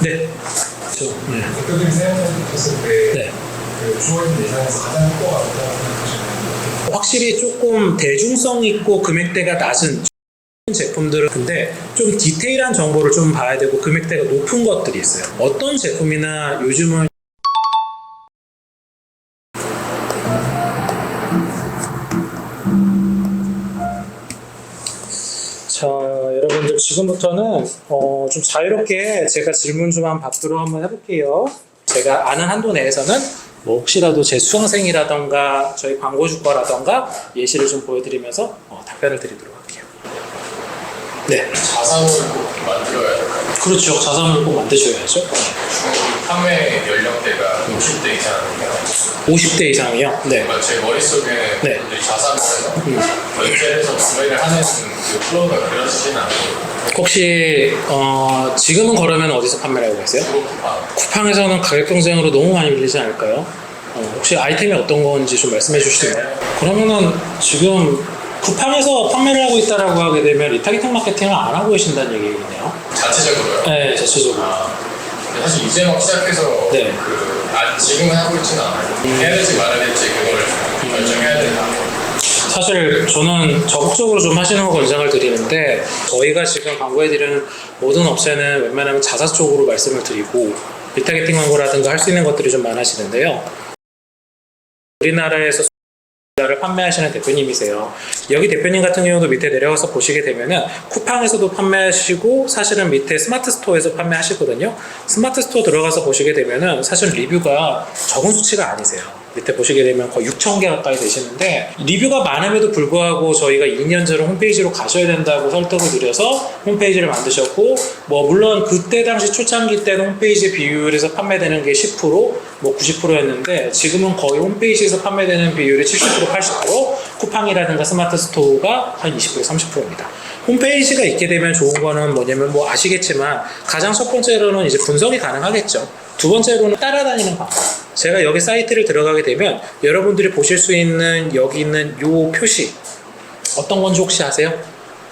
네. 그렇죠. 네. 대표님 생각했을 때 네. 그 주어진 예산에서 가장 효과가 없다고 생각하시나요? 확실히 조금 대중성 있고 금액대가 낮은 제품들은 근데 좀 디테일한 정보를 좀 봐야 되고 금액대가 높은 것들이 있어요. 어떤 제품이나 요즘은 자, 여러분들 지금부터는 좀 자유롭게 제가 질문 좀 받도록 한번 해볼게요. 제가 아는 한도 내에서는 뭐 혹시라도 제 수강생이라던가 저희 광고주과라던가 예시를 좀 보여드리면서 답변을 드리도록 할게요. 네, 자산을 꼭 만들어야 될까요? 그렇죠. 자산을 꼭 만드셔야죠. 판매 연령대가 50대 이상이면 50대 이상이요? 네. 뭔가 제 머릿속에 네. 분들이 자산을 해서 결제를 해서 구매를 하는 그 플로우가 그려지진 않고 혹시 지금은 그러면 어디서 판매를 하고 계세요? 주로 쿠팡 쿠팡에서는 가격 경쟁으로 너무 많이 밀리지 않을까요? 혹시 아이템이 어떤 건지 좀 말씀해 주실 수 있나요? 그러면은 지금 쿠팡에서 판매를 하고 있다라고 하게 되면 리타겟팅 마케팅을 안 하고 계신다는 얘기네요. 자체적으로요? 네, 자체적으로. 근데 사실 이제 막 시작해서 네. 지금은 하고 있지는 않아요. 해야 될지 말아야 될지 그걸 결정해야 된다. 사실 저는 적극적으로 좀 하시는 거 권장을 드리는데 저희가 지금 광고해드리는 모든 업체는 웬만하면 자사 쪽으로 말씀을 드리고 리타겟팅 광고라든가 할 수 있는 것들이 좀 많아지는데요. 우리나라에서 를 판매하시는 대표님이세요. 여기 대표님 같은 경우도 밑에 내려가서 보시게 되면은 쿠팡에서도 판매하시고 사실은 밑에 스마트 스토어에서 판매하시거든요. 스마트 스토어 들어가서 보시게 되면은 사실 리뷰가 적은 수치가 아니세요. 밑에 보시게 되면 거의 6,000개 가까이 되시는데 리뷰가 많음에도 불구하고 저희가 2년 전에 홈페이지로 가셔야 된다고 설득을 드려서 홈페이지를 만드셨고 뭐 물론 그때 당시 초창기 때는 홈페이지 비율에서 판매되는 게 10%, 뭐 90%였는데 지금은 거의 홈페이지에서 판매되는 비율이 70%, 80%, 쿠팡이라든가 스마트 스토어가 한 20%, 30%입니다. 홈페이지가 있게 되면 좋은 거는 뭐냐면 뭐 아시겠지만 가장 첫 번째로는 이제 분석이 가능하겠죠. 두 번째로는 따라다니는 방법. 제가 여기 사이트를 들어가게 되면 여러분들이 보실 수 있는 여기 있는 요 표시 어떤 건지 혹시 아세요?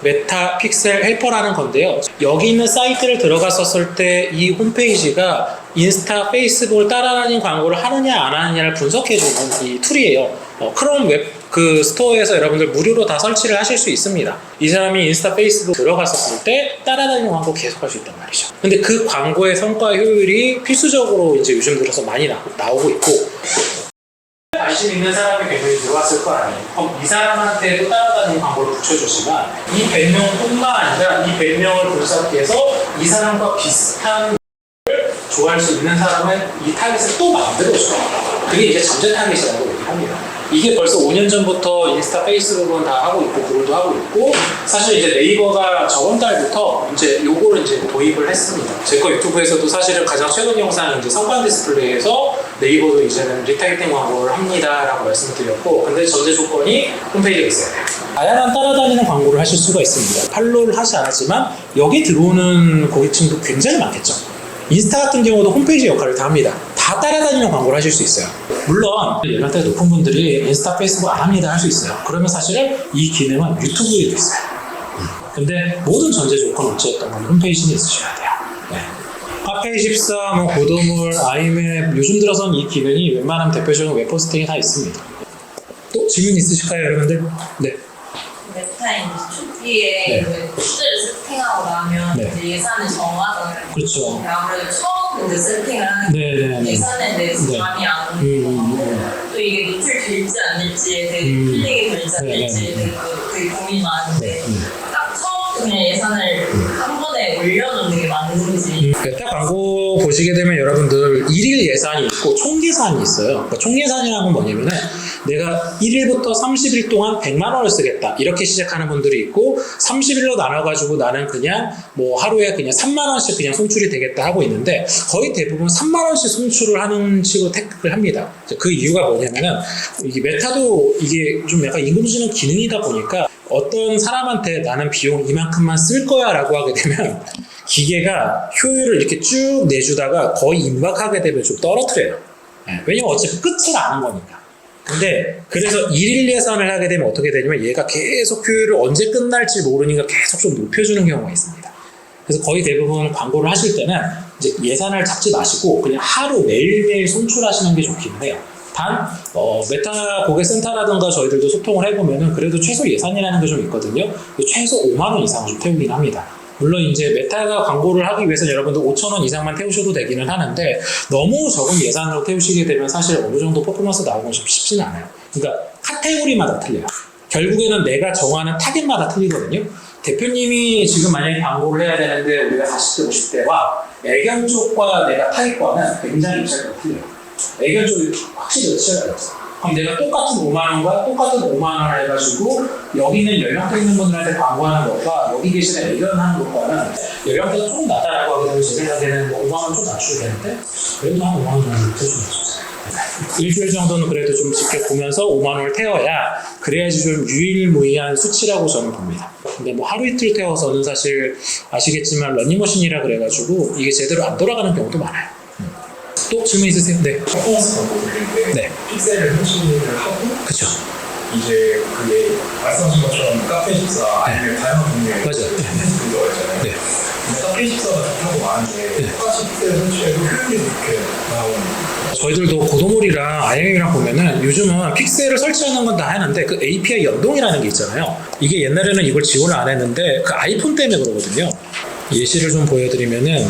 메타 픽셀 헬퍼라는 건데요. 여기 있는 사이트를 들어갔었을 때 이 홈페이지가 인스타, 페이스북을 따라다니는 광고를 하느냐 안 하느냐를 분석해주는 이 툴이에요. 크롬 웹 그 스토어에서 여러분들 무료로 다 설치를 하실 수 있습니다. 이 사람이 인스타, 페이스북 들어갔었을 때 따라다니는 광고 계속 할 수 있단 말이죠. 근데 그 광고의 성과 효율이 필수적으로 이제 요즘 들어서 많이 나오고 있고 관심 있는 사람이 100명이 들어왔을 거 아니에요. 그럼 이 사람한테도 따라다니는 광고를 붙여주지만 이 100명뿐만 아니라 이 100명을 분석해서 이 사람과 비슷한 걸 좋아할 수 있는 사람은 이 타겟을 또 만들어줘요. 그게 이제 잠재 타겟이라고 얘기합니다. 이게 벌써 5년 전부터 인스타, 페이스북은 다 하고 있고 구글도 하고 있고 사실 이제 네이버가 저번 달부터 이제 요거를 이제 도입을 했습니다. 제 거 유튜브에서도 사실은 가장 최근 영상이 이제 성관 디스플레이에서 네이버도 이제는 리타겟팅 광고를 합니다라고 말씀을 드렸고 근데 전제 조건이 홈페이지에 있어야 돼요. 다양한 따라다니는 광고를 하실 수가 있습니다. 팔로우를 하지 않았지만 여기 들어오는 고객층도 굉장히 많겠죠. 인스타 같은 경우도 홈페이지 역할을 다 합니다. 다 따라다니는 광고를 하실 수 있어요. 물론 연령대가 높은 분들이 인스타, 페이스북 안 합니다 할 수 있어요. 그러면 사실은 이 기능은 유튜브에도 있어요. 근데 모든 전제 조건 어찌됐든 간에 홈페이지는 있으셔야 돼요. 네. 카페24, 뭐 고도물, 아이맵 요즘 들어서는 이 기능이 웬만하면 대표적인 웹포스팅이 다 있습니다. 또 질문 있으실까요 여러분들? 네. 메타인 초기에 네. 숫자를 세팅하고 나면 네. 이제 예산을 정하잖아요. 그렇죠. 근데 아무래도 처음 이제 세팅을 하는 네네네. 예산에 대해서 네. 감이 안 오고 또 이게 노출될지 안 될지에 대해 클릭이 될지 안 될지에 대해 되게 고민이 많은데 딱 처음부터 그냥 예산을 한 번에 올려놓는 게 맞는지 메타 광고 보시게 되면 여러분들 일일 예산이 있고 총 예산이 있어요. 그러니까 총 예산이라는 건 뭐냐면은 내가 1일부터 30일 동안 100만 원을 쓰겠다 이렇게 시작하는 분들이 있고 30일로 나눠가지고 나는 그냥 뭐 하루에 그냥 3만 원씩 그냥 송출이 되겠다 하고 있는데 거의 대부분 3만 원씩 송출을 하는 식으로 택을 합니다. 그 이유가 뭐냐면은 이게 메타도 이게 좀 약간 인공지능 기능이다 보니까 어떤 사람한테 나는 비용 이만큼만 쓸 거야 라고 하게 되면 기계가 효율을 이렇게 쭉 내주다가 거의 임박하게 되면 좀 떨어뜨려요. 왜냐면 어차피 끝을 아는 거니까. 근데 그래서 일일 예산을 하게 되면 어떻게 되냐면 얘가 계속 효율을 언제 끝날지 모르니까 계속 좀 높여주는 경우가 있습니다. 그래서 거의 대부분 광고를 하실 때는 이제 예산을 잡지 마시고 그냥 하루 매일매일 송출하시는 게 좋기는 해요. 단 메타 고객센터라든가 저희들도 소통을 해보면은 그래도 최소 예산이라는 게 좀 있거든요. 최소 5만 원 이상 좀 태우긴 합니다. 물론 이제 메타가 광고를 하기 위해서는 여러분들 5천 원 이상만 태우셔도 되기는 하는데 너무 적은 예산으로 태우시게 되면 사실 어느 정도 퍼포먼스 나오고 좀 쉽지는 않아요. 그러니까 카테고리마다 틀려요. 결국에는 내가 정하는 타겟마다 틀리거든요. 대표님이 지금 만약에 광고를 해야 되는데 우리가 40대, 50대와 애견 쪽과 내가 타겟과는 굉장히 차이가 틀려요. 애견 쪽이 확실히 차이가 없어요. 그럼 내가 똑같은 5만 원과 똑같은 5만 원을 해가지고 여기는 연령대 있는 분들한테 광고하는 것과 여기 계시는 애견하는 것과는 연령대가 조금 낮다라고 하게 되면 제 생각에는 5만 원 좀 낮추게 되는데 그래도 한 5만 원 정도 태우시면 좋습니다. 일주일 정도는 그래도 좀 지켜보면서 5만 원을 태워야 그래야지 좀 유일무이한 수치라고 저는 봅니다. 근데 뭐 하루 이틀 태워서는 사실 아시겠지만 러닝머신이라 그래가지고 이게 제대로 안 돌아가는 경우도 많아요. 또 질문 있으세요? 네. 퍼포먼스 광고 드릴 때 네. 픽셀을 설치를 하고 그쵸. 이제 그게 말씀하신 것처럼 카페14 아니면 다양한 종류의 맞아요. 콘텐츠들이 들어있잖아요. 네. 근데 카페14가 좋다고 많은데 똑같이 픽셀을 설치해도 효율이 그렇게 나오는 저희들도 고도몰이랑 IM이랑 보면은 요즘은 픽셀을 설치하는 건 다 하는데 그 API 연동이라는 게 있잖아요. 이게 옛날에는 이걸 지원을 안 했는데 그 아이폰 때문에 그러거든요. 예시를 좀 보여드리면은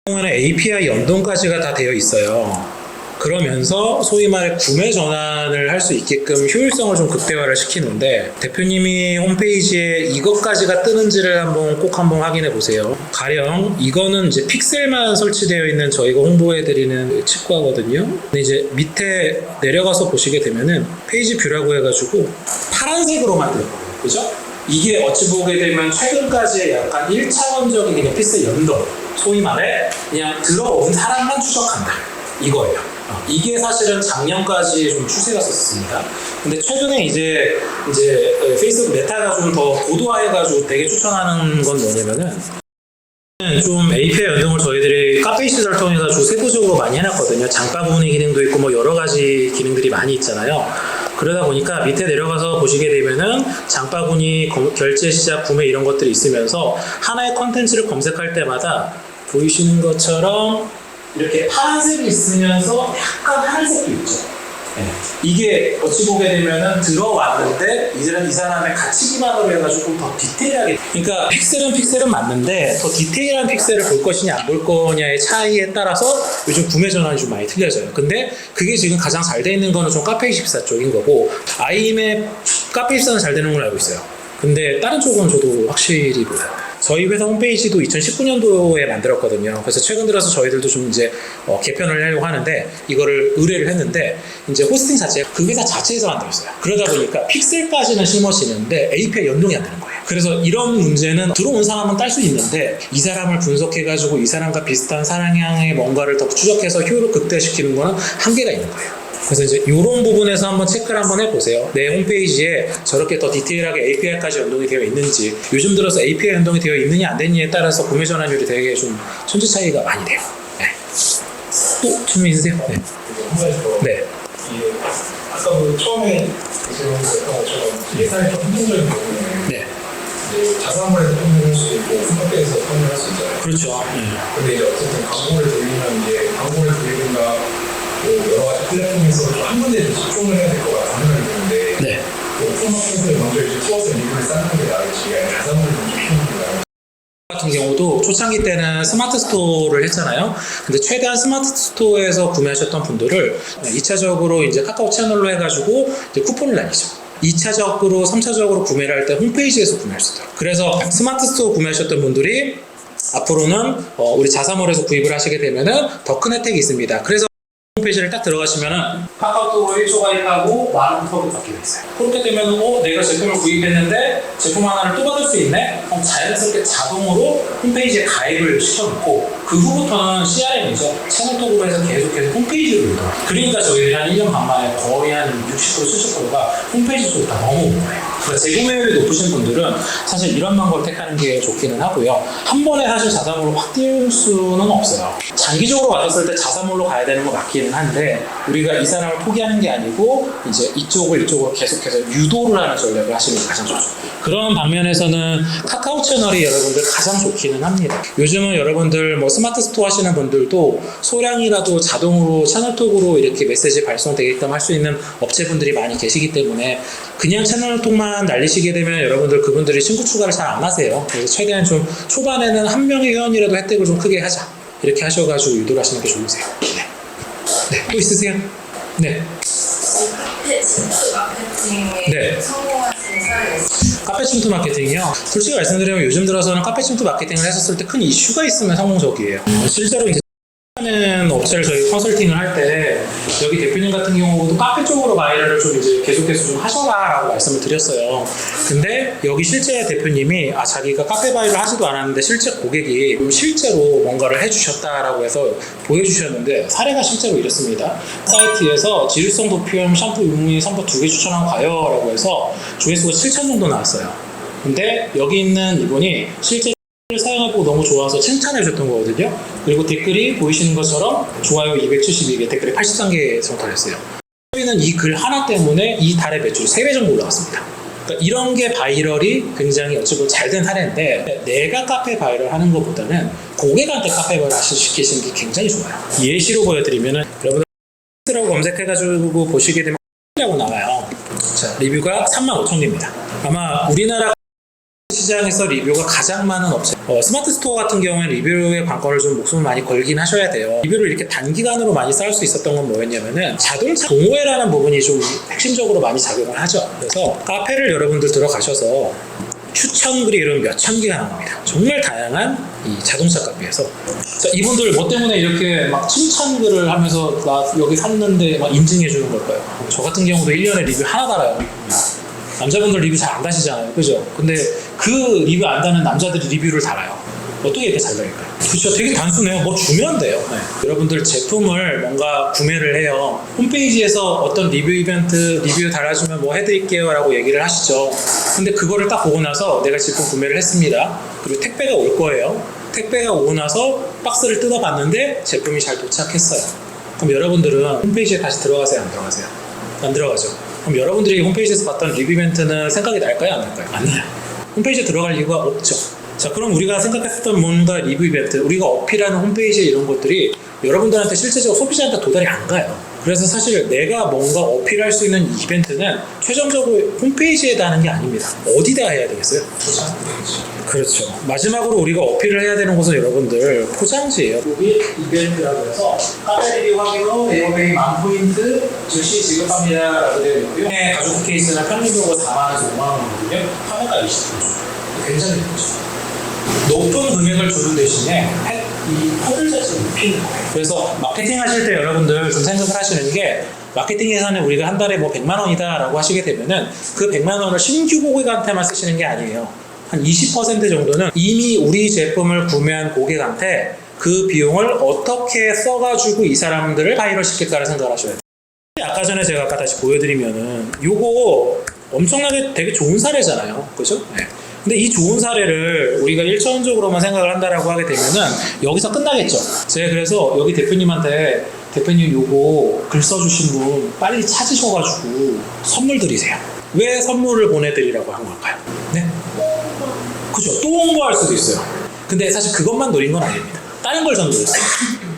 API 연동까지가 다 되어 있어요. 그러면서 소위 말해 구매 전환을 할 수 있게끔 효율성을 좀 극대화를 시키는데 대표님이 홈페이지에 이것까지가 뜨는지를 꼭 한번 확인해 보세요. 가령 이거는 이제 픽셀만 설치되어 있는 저희가 홍보해 드리는 치과거든요. 근데 이제 밑에 내려가서 보시게 되면은 페이지 뷰라고 해가지고 파란색으로만 되어 있거든요. 그죠? 이게 어찌 보게 되면 최근까지의 약간 1차원적인 그냥 픽셀 연동, 소위 말해 그냥 들어온 사람만 추적한다 이거예요. 이게 사실은 작년까지 좀 추세가 었습니다. 근데 최근에 이제 페이스북 메타가 좀 더 고도화해가지고 되게 추천하는 건 뭐냐면은 좀 API 연동을 저희들이 카페이시를 통해가지고 세부적으로 많이 해놨거든요. 장바구니 기능도 있고 뭐 여러 가지 기능들이 많이 있잖아요. 그러다 보니까 밑에 내려가서 보시게 되면은 장바구니, 결제 시작, 구매 이런 것들이 있으면서 하나의 컨텐츠를 검색할 때마다 보이시는 것처럼 이렇게 파란색이 있으면서 약간 하늘색도 있죠. 네. 이게 어찌 보게 되면은 들어왔는데 이제는 이 사람의 가치 기반으로 해가지고 더 디테일하게, 그러니까 픽셀은 맞는데 더 디테일한 픽셀을 볼 것이냐 안 볼 거냐의 차이에 따라서 요즘 구매 전환이 좀 많이 틀려져요. 근데 그게 지금 가장 잘 돼 있는 거는 좀 카페24 쪽인 거고 아이맵 카페24는 잘 되는 걸 알고 있어요. 근데 다른 쪽은 저도 확실히 몰라요. 저희 회사 홈페이지도 2019년도에 만들었거든요. 그래서 최근 들어서 저희들도 좀 이제 개편을 하려고 하는데 이거를 의뢰를 했는데 이제 호스팅 자체가 그 회사 자체에서 만들었어요. 그러다 보니까 픽셀까지는 심어지는데 API 연동이 안 되는 거예요. 그래서 이런 문제는 들어온 사람은 딸 수 있는데 이 사람을 분석해가지고 이 사람과 비슷한 사랑향의 뭔가를 더 추적해서 효율을 극대화시키는 거는 한계가 있는 거예요. 그래서 이제 이런 부분에서 한번 체크를 한번 해보세요. 내 홈페이지에 저렇게 더 디테일하게 API까지 연동이 되어 있는지, 요즘 들어서 API 연동이 되어 있느냐 안 되느냐에 따라서 구매 전환율이 되게 좀 천지 차이가 많이 돼요. 네. 또 질문 있으세요? 네. 네. 아까 그 처음에 질문했던 것처럼 예산이 좀 한정적인 경우는 네. 자사몰에서 판매할 수 있고 홈페이지에서 판매할 수 있잖아요. 그렇죠. 근데 이제 어쨌든 광고를 돌리면 이제 광고를 돌리든가 또 여러 가지 플랫폼에서 좀 한 군데에 집중을 해야 될 것 같은 생각이 드는데 네. 오픈마켓을 먼저 이제 투어서 리뷰를 쌓는 게 나을지 아니면 자사몰을 먼저 키우는 게 나을지 같은 경우도 초창기 때는 스마트 스토어를 했잖아요. 근데 최대한 스마트 스토어에서 구매하셨던 분들을 2차적으로 이제 카카오 채널로 해가지고 이제 쿠폰을 나뉘죠. 2차적으로, 3차적으로 구매를 할 때 홈페이지에서 구매할 수 있도록. 그래서 스마트 스토어 구매하셨던 분들이 앞으로는 우리 자사몰에서 구입을 하시게 되면은 더 큰 혜택이 있습니다. 그래서 홈페이지를 딱 들어가시면은 카카오톡으로 1초 가입하고 만원 턱을 받게 돼 있어요. 그렇게 되면은 내가 제품을 구입했는데 제품 하나를 또 받을 수 있네? 그럼 자연스럽게 자동으로 홈페이지에 가입을 시켜놓고 그 후부터는 CRM이죠. 채널톡으로 해서 계속 홈페이지로 돌더라고요. 그러니까 저희들이 한 1년 반 만에 거의 한 60% 70%가 홈페이지 쪽으로 다 넘어온 거예요. 그러니까 재구매율이 높으신 분들은 사실 이런 방법을 택하는 게 좋기는 하고요. 한 번에 사실 자사몰로 확 뛸 수는 없어요. 장기적으로 봤을 때 자사몰로 가야 되는 건 맞기는 한데 우리가 이 사람을 포기하는 게 아니고 이제 이쪽으로 계속해서 유도를 하는 전략을 하시는 게 가장 좋죠. 그런 방면에서는 카카오 채널이 여러분들 가장 좋기는 합니다. 요즘은 여러분들 뭐 스마트 스토어 하시는 분들도 소량이라도 자동으로 채널톡으로 이렇게 메시지 발송되게끔 할 수 있는 업체분들이 많이 계시기 때문에 그냥 채널톡만 날리시게 되면 여러분들 그분들이 친구 추가를 잘 안 하세요. 그래서 최대한 좀 초반에는 한 명의 회원이라도 혜택을 좀 크게 하자 이렇게 하셔가지고 유도를 하시는 게 좋으세요. 네, 또 있으세요? 네. 카페 침투 마케팅에 네. 성공하신 사례가 있어요? 카페 침투 마케팅이요. 솔직히 말씀드리면 요즘 들어서는 카페 침투 마케팅을 했었을 때 큰 이슈가 있으면 성공적이에요. 실제로 이제 하는 업체를 저희 컨설팅을 할 때 여기 대표님 같은 경우도 카페 쪽으로 바이럴을 좀 이제 계속해서 좀 하셔라라고 말씀을 드렸어요. 근데 여기 실제 대표님이 자기가 카페 바이럴 하지도 않았는데 실제 고객이 실제로 뭔가를 해주셨다라고 해서 보여주셨는데 사례가 실제로 이렇습니다. 사이트에서 지루성 도피용 샴푸 유무미 선보 2개 추천하고 가요라고 해서 조회수가 7,000 정도 나왔어요. 근데 여기 있는 이분이 실제 사용해보고 너무 좋아서 칭찬해 줬던 거거든요. 그리고 댓글이 보이시는 것처럼 좋아요 272개, 댓글이 83개 정도 달렸어요. 저희는 이 글 하나 때문에 이 달의 매출이 3배 정도 올라갔습니다. 그러니까 이런 게 바이럴이 굉장히 어찌 보면 잘된 사례인데 내가 카페 바이럴 하는 것보다는 고객한테 카페 바이럴 시키시는 게 굉장히 좋아요. 예시로 보여드리면은 여러분들 라고 검색해가지고 보시게 되면 라고 나와요. 자, 리뷰가 35,000개입니다. 아마 우리나라 시장에서 리뷰가 가장 많은 업체 스마트 스토어 같은 경우에는 리뷰의 관건을 좀 목숨을 많이 걸긴 하셔야 돼요. 리뷰를 이렇게 단기간으로 많이 쌓을 수 있었던 건 뭐였냐면은 자동차 동호회라는 부분이 좀 핵심적으로 많이 작용을 하죠. 그래서 카페를 여러분들 들어가셔서 추천 글이 이런 몇천 개가 나옵니다. 정말 다양한 이 자동차 카페에서 자, 이분들 뭐 때문에 이렇게 막 칭찬 글을 하면서 나 여기 샀는데 막 인증해 주는 걸까요? 저 같은 경우도 1년에 리뷰 하나 달아요. 남자분들 리뷰 잘 안 다시잖아요. 그죠? 근데 그 리뷰 안 다는 남자들이 리뷰를 달아요. 어떻게 이렇게 잘 달릴까요? 그렇죠. 되게 단순해요. 뭐 주면 돼요. 네. 여러분들 제품을 뭔가 구매를 해요. 홈페이지에서 어떤 리뷰 이벤트 리뷰 달아주면 뭐 해드릴게요 라고 얘기를 하시죠. 근데 그거를 딱 보고 나서 내가 제품 구매를 했습니다. 그리고 택배가 올 거예요. 택배가 오고 나서 박스를 뜯어봤는데 제품이 잘 도착했어요. 그럼 여러분들은 홈페이지에 다시 들어가세요? 안 들어가세요? 안 들어가죠. 그럼 여러분들이 홈페이지에서 봤던 리뷰 이벤트는 생각이 날까요? 안 날까요? 안 나요. 홈페이지에 들어갈 이유가 없죠. 자, 그럼 우리가 생각했었던 뭔가 리뷰 이벤트, 우리가 어필하는 홈페이지 이런 것들이 여러분들한테 실제적으로 소비자한테 도달이 안 가요. 그래서 사실 내가 뭔가 어필할 수 있는 이벤트는 최종적으로 홈페이지에 다는 게 아닙니다. 어디다 해야 되겠어요? 그렇죠. 마지막으로 우리가 어필을 해야 되는 곳은 여러분들 포장지예요. 여기 이벤트라고 해서 카페 리뷰 확인 후 에어베이 10,000포인트 즉시 지급합니다 라고 되어 있고요. 가죽 케이스는 평균적으로 4만원에서 5만원이거든요. 판매가 20%. 굉장히 좋죠. 높은 금액을 주는 대신에 이 코드 자체를 높이는 거예요. 그래서 마케팅 하실 때 여러분들 좀 생각을 하시는 게 마케팅 예산을 우리가 한 달에 뭐 100만 원이다 라고 하시게 되면은 그 100만 원을 신규 고객한테만 쓰시는 게 아니에요. 한 20% 정도는 이미 우리 제품을 구매한 고객한테 그 비용을 어떻게 써가지고 이 사람들을 바이럴 시킬까를 생각을 하셔야 돼요. 아까 전에 제가 다시 보여드리면은 요거 엄청나게 되게 좋은 사례잖아요. 그죠? 네. 근데 이 좋은 사례를 우리가 1차원적으로만 생각을 한다라고 하게 되면은 여기서 끝나겠죠. 제가 그래서 여기 대표님한테 대표님 요거 글 써주신 분 빨리 찾으셔가지고 선물 드리세요. 왜 선물을 보내드리라고 한 걸까요? 네? 그죠? 또 홍보할 수도 있어요. 근데 사실 그것만 노린 건 아닙니다. 다른 걸 전 노렸어요.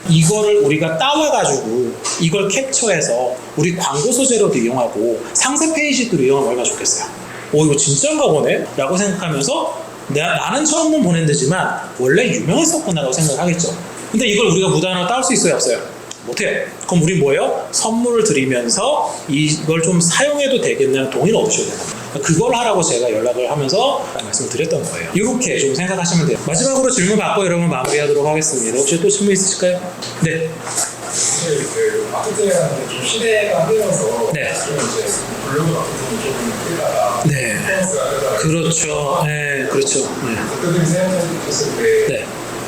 이거를 우리가 따와가지고 이걸 캡처해서 우리 광고 소재로도 이용하고 상세 페이지도 이용하면 얼마나 좋겠어요. 이거 진짜인가 보네? 라고 생각하면서 나는 처음 보낸 데지만 원래 유명했었구나 라고 생각하겠죠. 근데 이걸 우리가 무단으로 따올 수 있어요? 없어요? 못해. 그럼 우리 뭐예요? 선물을 드리면서 이걸 좀 사용해도 되겠냐는 동의를 얻으셔야 돼요. 그걸 하라고 제가 연락을 하면서 말씀을 드렸던 거예요. 이렇게 좀 생각하시면 돼요. 마지막으로 질문 받고 여러분 마무리하도록 하겠습니다. 혹시 또 질문 있으실까요? 네. 사실 그 마케팅이라는 게 좀 시대가 흐르면서 네. 좀 이제 블로그 마케팅이 좀 뜨다가 네. 퍼포먼스가 뜨다가 그렇죠. 네, 그렇죠. 네. 그들이 사용했을 때 네.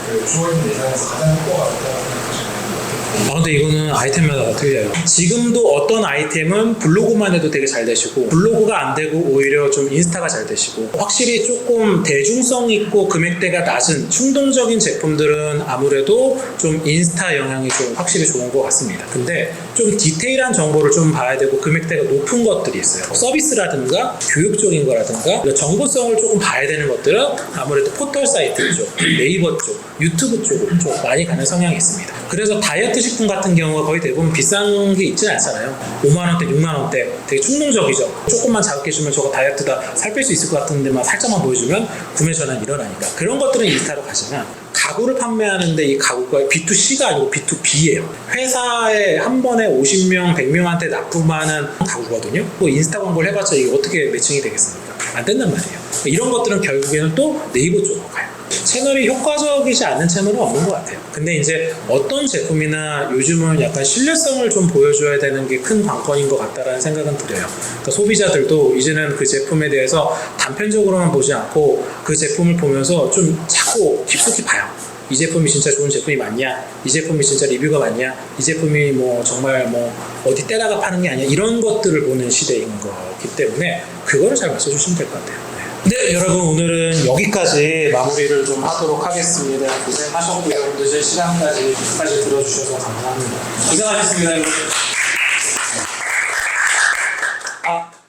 그 주어진 예산에서 가장 효과가 있다고 생각하시는 근데 이거는 아이템마다 다 틀려요. 지금도 어떤 아이템은 블로그만 해도 되게 잘 되시고 블로그가 안 되고 오히려 좀 인스타가 잘 되시고 확실히 조금 대중성 있고 금액대가 낮은 충동적인 제품들은 아무래도 좀 인스타 영향이 좀 확실히 좋은 것 같습니다. 근데 좀 디테일한 정보를 좀 봐야 되고 금액대가 높은 것들이 있어요. 서비스라든가 교육적인 거라든가 정보성을 조금 봐야 되는 것들은 아무래도 포털 사이트 쪽, 네이버 쪽, 유튜브 쪽으로 좀 많이 가는 성향이 있습니다. 그래서 다이어트 식품 같은 경우가 거의 대부분 비싼 게 있진 않잖아요. 5만원대, 6만원대 되게 충동적이죠. 조금만 자극해 주면 저거 다이어트다 살 뺄 수 있을 것 같은데만 살짝만 보여주면 구매 전환이 일어나니까 그런 것들은 인스타로 가지만 가구를 판매하는데 이 가구가 B2C가 아니고 B2B예요. 회사에 한 번에 50명, 100명한테 납품하는 가구거든요. 뭐 인스타 광고를 해봤자 이게 어떻게 매칭이 되겠습니까? 안 된단 말이에요. 이런 것들은 결국에는 또 네이버 쪽으로 가요. 채널이 효과적이지 않는 채널은 없는 것 같아요. 근데 이제 어떤 제품이나 요즘은 약간 신뢰성을 좀 보여줘야 되는 게 큰 관건인 것 같다라는 생각은 들어요. 그러니까 소비자들도 이제는 그 제품에 대해서 단편적으로만 보지 않고 그 제품을 보면서 좀 자꾸 깊숙이 봐요. 이 제품이 진짜 좋은 제품이 맞냐? 이 제품이 진짜 리뷰가 맞냐? 이 제품이 뭐 정말 뭐 어디 떼다가 파는 게 아니야? 이런 것들을 보는 시대인 거기 때문에 그거를 잘 맞춰주시면 될 것 같아요. 네, 여러분 오늘은 여기까지 마무리를 좀 하도록 하겠습니다. 고생하셨고요. 늦은 시간까지 끝까지 들어주셔서 감사합니다. 고생하셨습니다, 여러분.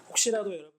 혹시라도 여러분